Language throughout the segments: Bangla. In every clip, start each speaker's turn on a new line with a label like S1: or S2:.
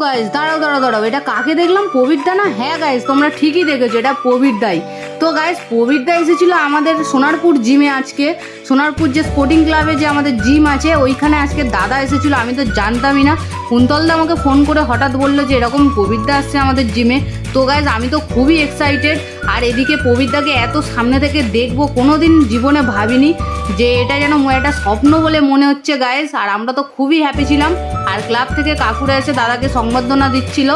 S1: গাইস দাঁড়াও দাঁড়াও দাঁড়াও, এটা কাকে দেখলাম? প্রবীরদা না? হ্যাঁ গাইস, তোমরা ঠিকই দেখেছো, এটা প্রবীরদাই। তো গাইস প্রবীরদা এসেছিল আমাদের সোনারপুর জিমে আজকে। সোনারপুর যে স্পোর্টিং ক্লাবে যে আমাদের জিম আছে ওইখানে আজকে দাদা এসেছিল, আমি তো জানতামই না। কুন্তলদা আমাকে ফোন করে হঠাৎ বললো যে এরকম প্রবীরদা আসছে আমাদের জিমে। তো গাইস আমি তো খুবই এক্সাইটেড, আর এদিকে প্রবীরদাকে এত সামনে থেকে দেখবো কোনোদিন জীবনে ভাবিনি, যে এটা যেন একটা স্বপ্ন বলে মনে হচ্ছে গাইস। আর আমরা তো খুবই হ্যাপি ছিলাম, আর ক্লাব থেকে কাকুরা এসে দাদাকে সংবর্ধনা দিচ্ছিল।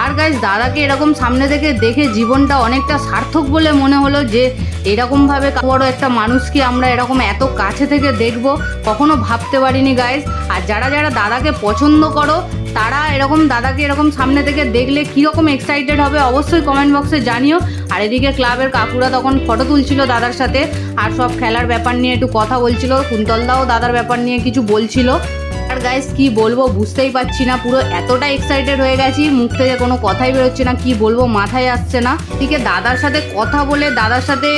S1: আর গাইস দাদাকে এরকম সামনে থেকে দেখে জীবনটা অনেকটা সার্থক বলে মনে হলো, যে এরকমভাবে বড় একটা মানুষকে আমরা এরকম এত কাছে থেকে দেখবো কখনো ভাবতে পারিনি গাইস। আর যারা যারা দাদাকে পছন্দ করো তারা এরকম দাদাকে এরকম সামনে থেকে দেখলে কীরকম এক্সাইটেড হবে অবশ্যই কমেন্ট বক্সে জানিও। আর এদিকে ক্লাবের কাকুরা তখন ফটো তুলছিল দাদার সাথে, আর সব খেলার ব্যাপার নিয়ে একটু কথা বলছিল। কুন্তলদাও দাদার ব্যাপার নিয়ে কিছু বলছিল। আর গাইস কি বলবো বুঝতেই পারছি না, পুরো এতটা এক্সাইটেড হয়ে গেছি, মুখ থেকে কোনো কথাই বেরোচ্ছে না, কি বলবো মাথায় আসছে না। ঠিক দাদার সাথে কথা বলে দাদার সাথে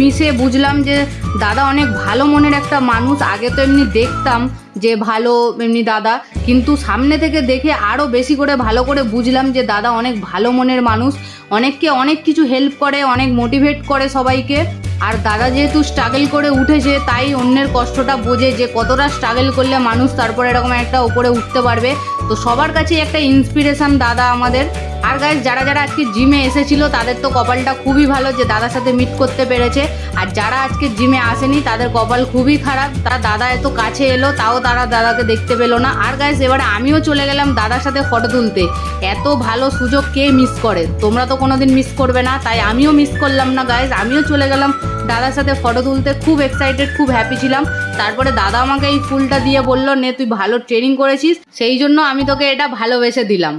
S1: মিশে বুঝলাম যে দাদা অনেক ভালো মনের একটা মানুষ। আগে তো এমনি দেখতাম যে ভালো এমনি দাদা, কিন্তু সামনে থেকে দেখে আরও বেশি করে ভালো করে বুঝলাম যে দাদা অনেক ভালো মনের মানুষ, অনেককে অনেক কিছু হেল্প করে, অনেক মোটিভেট করে সবাইকে। আর দাদা যেহেতু স্ট্রাগল করে উঠেছে তাই অন্যের কষ্টটা বোঝে, যে কতটা স্ট্রাগল করলে মানুষ তারপরে এরকম একটা উপরে উঠতে পারবে। তো সবার কাছেই একটা ইন্সপিরেশন দাদা আমাদের। আর গাইস যারা যারা আজকে জিমে এসেছিল তাদের তো কপালটা খুবই ভালো যে দাদার সাথে মিট করতে পেরেছে, আর যারা আজকে জিমে আসেনি তাদের কপাল খুবই খারাপ, তারা দাদা এত কাছে এলো তাও তারা দাদাকে দেখতে পেলো না। আর গাইস এবারে আমিও চলে গেলাম দাদার সাথে ফটো তুলতে। এত ভালো সুযোগ কে মিস করে? তোমরা তো কোনোদিন মিস করবে না, তাই আমিও মিস করলাম না গাইস, আমিও চলে গেলাম দাদার সাথে ফটো তুলতে। খুব এক্সাইটেড, খুব হ্যাপি ছিলাম। তারপরে দাদা আমাকে এই ফুলটা দিয়ে বললো, নে তুই ভালো ট্রেনিং করেছিস, সেই জন্য আমি তোকে এটা ভালোবেসে দিলাম।